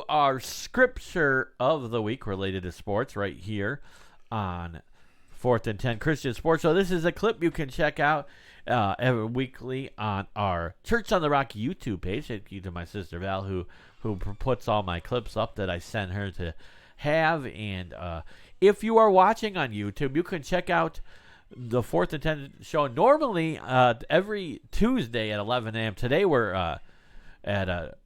Our scripture of the week related to sports right here on 4th and 10 Christian Sports. So this is a clip you can check out every weekly on our Church on the Rock YouTube page. Thank you to my sister Val who puts all my clips up that I send her to have. And if you are watching on YouTube, you can check out the 4th and 10 show normally every Tuesday at 11 a.m. Today we're at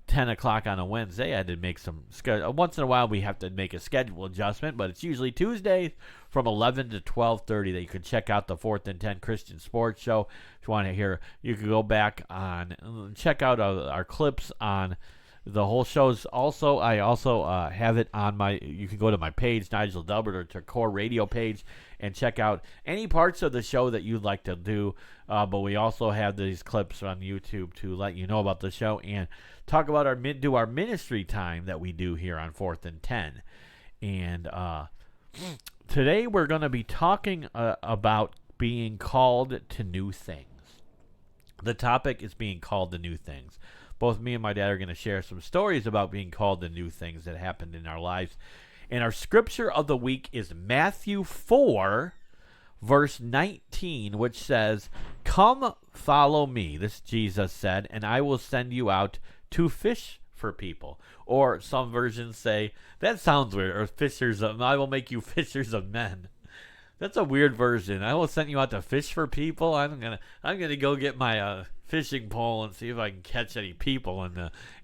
10 o'clock on a Wednesday. I had to make some once in a while we have to make a schedule adjustment, but it's usually Tuesdays from 11 to 12:30 that you can check out the 4th and 10 Christian Sports Show. If you want to hear, you can go back on check out our clips on the whole shows. Also, I have it on you can go to my page, Nigel Delbert, or to Core Radio page, and check out any parts of the show that you'd like to do. But we also have these clips on YouTube to let you know about the show and talk about our ministry time that we do here on 4th and 10. And today we're going to be talking about being called to new things. The topic is being called to new things. Both me and my dad are going to share some stories about being called to new things that happened in our lives. And our scripture of the week is Matthew 4, verse 19, which says, "Come, follow me," this Jesus said, "and I will send you out to fish for people." Or some versions say, that sounds weird, or I will make you fishers of men. That's a weird version. I will send you out to fish for people. I'm gonna go get my fishing pole and see if I can catch any people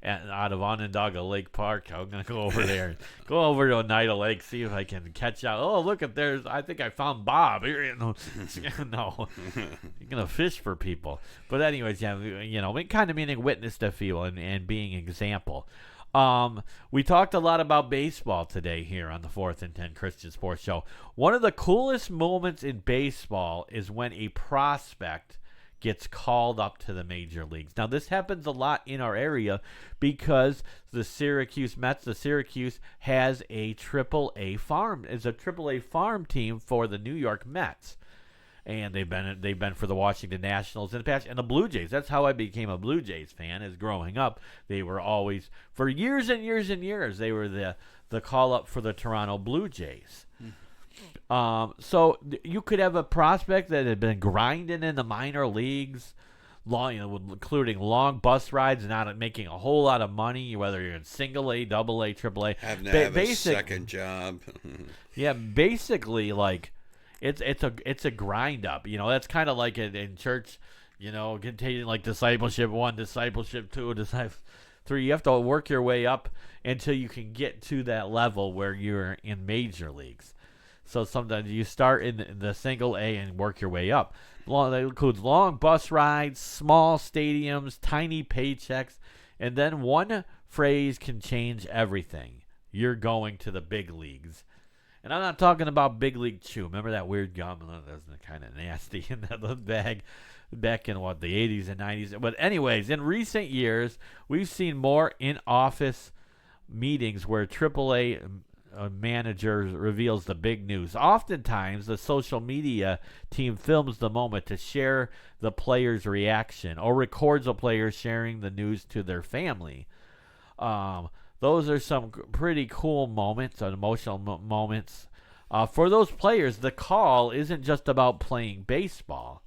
out of Onondaga Lake Park. I'm gonna go over there, and go over to Oneida Lake, see if I can catch out. Oh, look at there's. I think I found Bob. No, you're gonna fish for people. But anyways, yeah, we kind of meaning witness to people and being example. We talked a lot about baseball today here on the 4th and 10 Christian Sports Show. One of the coolest moments in baseball is when a prospect gets called up to the major leagues. Now, this happens a lot in our area because the Syracuse Mets, has a AAA farm team for the New York Mets. And they've been for the Washington Nationals in the past, and the Blue Jays. That's how I became a Blue Jays fan. As growing up, they were always, for years and years and years, they were the call up for the Toronto Blue Jays. So you could have a prospect that had been grinding in the minor leagues, including long bus rides, and not making a whole lot of money, whether you're in single A, double A, triple A. Having to have a second job. Yeah, basically like. It's a grind up, that's kind of like in church, containing like discipleship 1, discipleship 2, discipleship 3. You have to work your way up until you can get to that level where you're in major leagues. So sometimes you start in the single A and work your way up. That includes long bus rides, small stadiums, tiny paychecks, and then one phrase can change everything. You're going to the big leagues. And I'm not talking about Big League Chew. Remember that weird gum? That was kind of nasty in that little bag back in, the 80s and 90s. But anyways, in recent years, we've seen more in-office meetings where AAA manager reveals the big news. Oftentimes, the social media team films the moment to share the player's reaction or records a player sharing the news to their family. Those are some pretty cool moments, emotional moments. For those players, the call isn't just about playing baseball.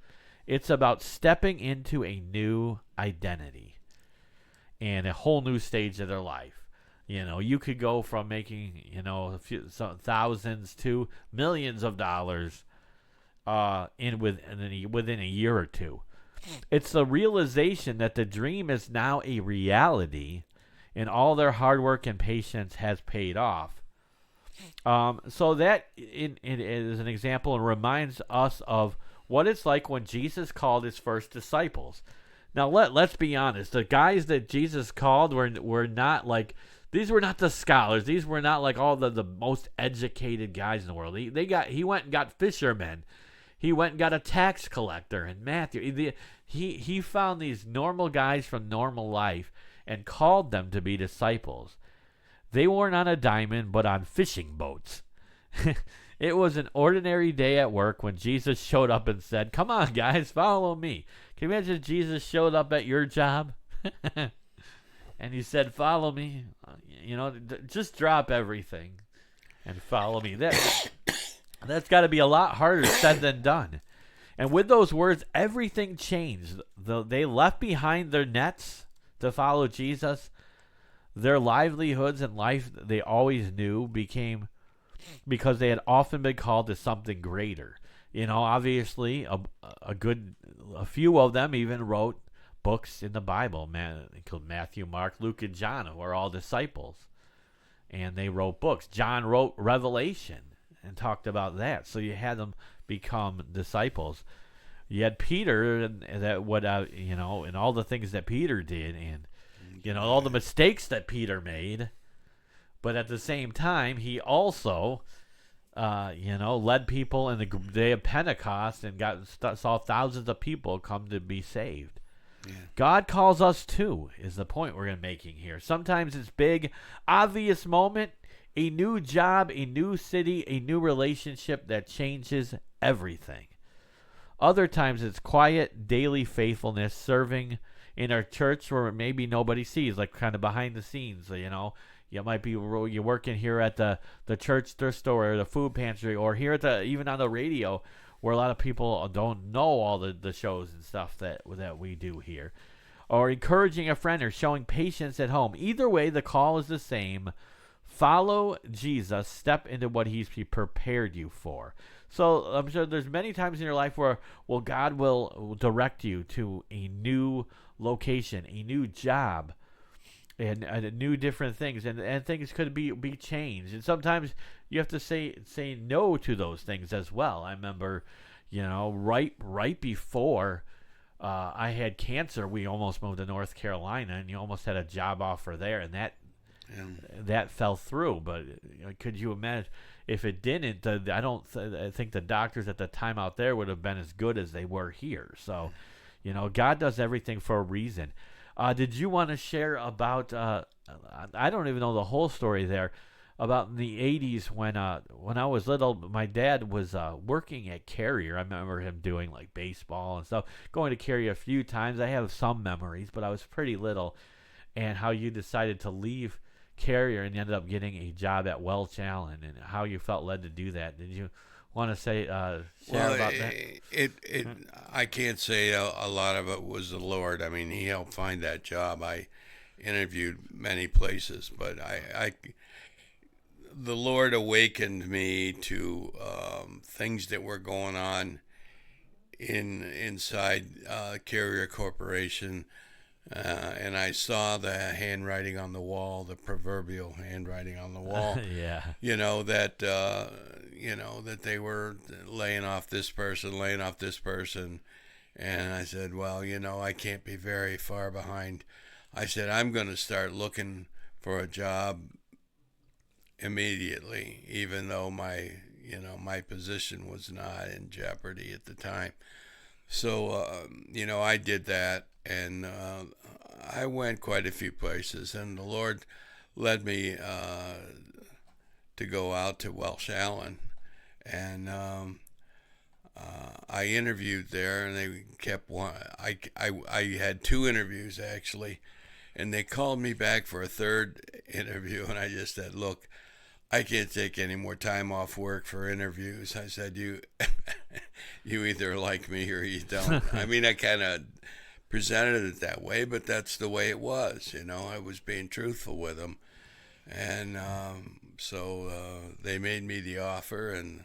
It's about stepping into a new identity and a whole new stage of their life. You could go from making, some thousands to millions of dollars within a year or two. It's the realization that the dream is now a reality, and all their hard work and patience has paid off. So that is an example and reminds us of what it's like when Jesus called his first disciples. Now, let's be honest. The guys that Jesus called were not like, these were not the scholars. These were not like all the most educated guys in the world. He went and got fishermen. He went and got a tax collector in Matthew. He found these normal guys from normal life and called them to be disciples. They weren't on a diamond, but on fishing boats. It was an ordinary day at work when Jesus showed up and said, "Come on, guys, follow me." Can you imagine if Jesus showed up at your job? and he said, "Follow me." Just drop everything and follow me. That's got to be a lot harder said than done. And with those words, everything changed. They left behind their nets to follow Jesus. Their livelihoods and life they always knew became because they had often been called to something greater. Obviously, a few of them even wrote books in the Bible. Including Matthew, Mark, Luke, and John, who are all disciples. And they wrote books. John wrote Revelation and talked about that. So you had them become disciples. You had Peter, and all the things that Peter did, and all the mistakes that Peter made. But at the same time, he also, led people in the day of Pentecost and saw thousands of people come to be saved. Yeah. God calls us too, is the point we're making here. Sometimes it's big, obvious moment, a new job, a new city, a new relationship that changes everything. Other times it's quiet, daily faithfulness, serving in our church where maybe nobody sees, like kind of behind the scenes. You might be you're working here at the church thrift store or the food pantry, or here at even on the radio, where a lot of people don't know all the shows and stuff that we do here. Or encouraging a friend or showing patience at home. Either way, the call is the same. Follow Jesus. Step into what he's prepared you for. So I'm sure there's many times in your life where, God will direct you to a new location, a new job, and new different things, and things could be changed. And sometimes you have to say no to those things as well. I remember, right before I had cancer, we almost moved to North Carolina, and you almost had a job offer there, and that fell through. But could you imagine if it didn't? I think the doctors at the time out there would have been as good as they were here. So, God does everything for a reason. Did you want to share about? I don't even know the whole story there. About in the 80s when I was little, my dad was working at Carrier. I remember him doing like baseball and stuff. Going to Carrier a few times. I have some memories, but I was pretty little. And how you decided to leave Carrier and you ended up getting a job at Welch Allen, and how you felt led to do that. Did you want to share about that? I can't say a lot of it was the Lord. I mean, he helped find that job. I interviewed many places, but the Lord awakened me to things that were going on inside Carrier Corporation. And I saw the handwriting on the wall, the proverbial handwriting on the wall. Yeah. That they were laying off this person. And I said, well, I can't be very far behind. I said, I'm going to start looking for a job immediately, even though my position was not in jeopardy at the time. So, I did that. And I went quite a few places, and the Lord led me to go out to Welch Allen, and I interviewed there, and they kept one. I had 2 interviews actually, and they called me back for a 3rd interview, and I just said, "Look, I can't take any more time off work for interviews." I said, "You either like me or you don't." I mean, I kind of presented it that way, but that's the way it was. I was being truthful with them, and so they made me the offer, and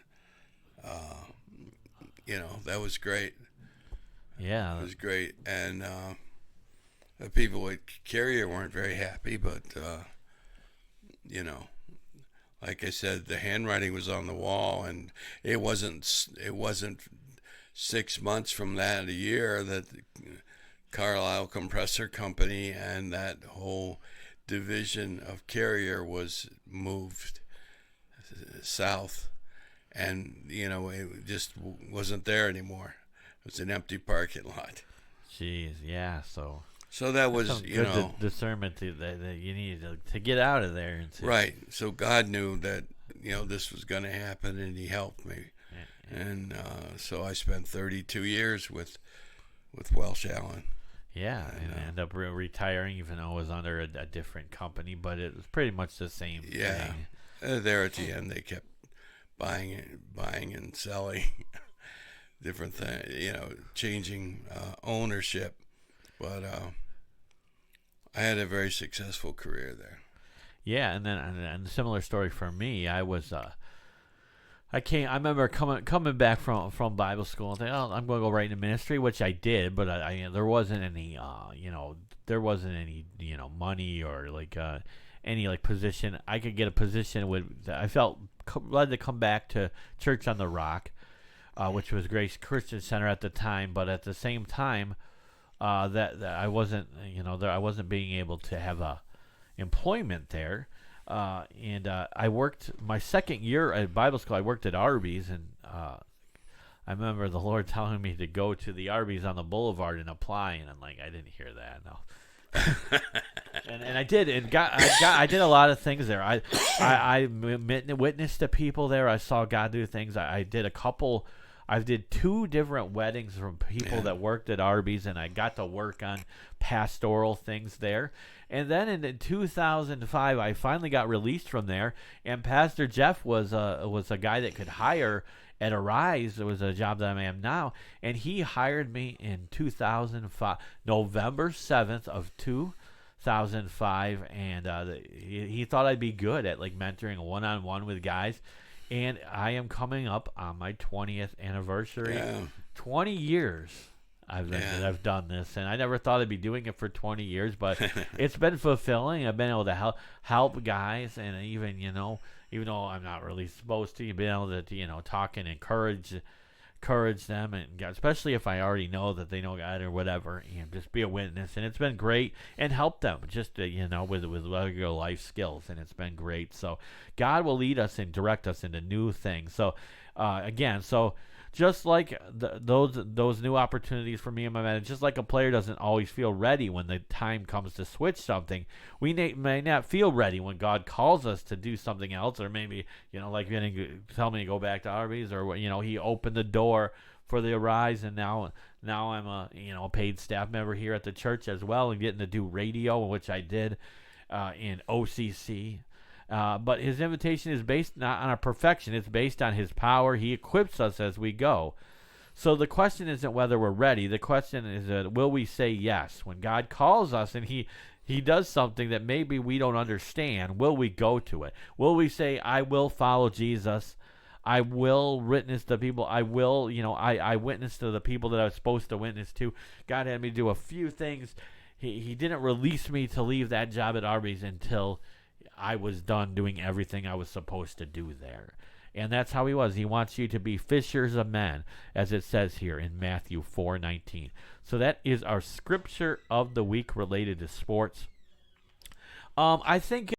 that was great. Yeah, it was great, and the people at Carrier weren't very happy, but like I said, the handwriting was on the wall, and it wasn't 6 months from that, a year, that Carlisle Compressor Company and that whole division of Carrier was moved south, and it just wasn't there anymore. It was an empty parking lot. Jeez, yeah. So that was good discernment that you needed to get out of there. Right. So God knew that this was going to happen, and He helped me, and so I spent 32 years with Welch Allen. Yeah, and ended up retiring, even though it was under a different company, but it was pretty much the same Yeah. thing. There at the end, they kept buying and selling different things, changing ownership. But I had a very successful career there. Yeah, and then and a similar story for me. I was I remember coming back from Bible school and thinking, oh, I'm going to go right into ministry, which I did, but there wasn't any there wasn't any money or like any like position. I could get a position with. I felt led to come back to Church on the Rock, which was Grace Christian Center at the time, but at the same time, that I wasn't I wasn't being able to have a employment there. And I worked my second year at Bible school. I worked at Arby's, and I remember the Lord telling me to go to the Arby's on the Boulevard and apply, and I'm like, I didn't hear that. No. and I did, and I did a lot of things there. I witnessed to people there. I saw God do things. I did I did 2 different weddings from people that worked at Arby's, and I got to work on pastoral things there. And then in 2005, I finally got released from there, and Pastor Jeff was a guy that could hire at Arise. It was a job that I am now, and he hired me in 2005, November 7th of 2005, and he thought I'd be good at like mentoring one-on-one with guys. And I am coming up on my 20th anniversary. Yeah. 20 years that I've done this, and I never thought I'd be doing it for 20 years, but it's been fulfilling. I've been able to help guys, and even though I'm not really supposed to, you've been able to talk and encourage them, and especially if I already know that they know God or whatever, and just be a witness. And it's been great, and help them just with regular life skills, and it's been great. So God will lead us and direct us into new things. So just like those new opportunities for me and my man, just like a player doesn't always feel ready when the time comes to switch something, we may not feel ready when God calls us to do something else, or maybe like tell me to go back to Arby's, or He opened the door for the Arise, and now I'm a paid staff member here at the church as well, and getting to do radio, which I did in OCC. But His invitation is based not on our perfection. It's based on His power. He equips us as we go. So the question isn't whether we're ready. The question is, will we say yes? When God calls us and He does something that maybe we don't understand, will we go to it? Will we say, I will follow Jesus? I will witness to people. I will, I witnessed to the people that I was supposed to witness to. God had me do a few things. He didn't release me to leave that job at Arby's until I was done doing everything I was supposed to do there. And that's how He was. He wants you to be fishers of men, as it says here in Matthew 4:19. So that is our scripture of the week related to sports. I think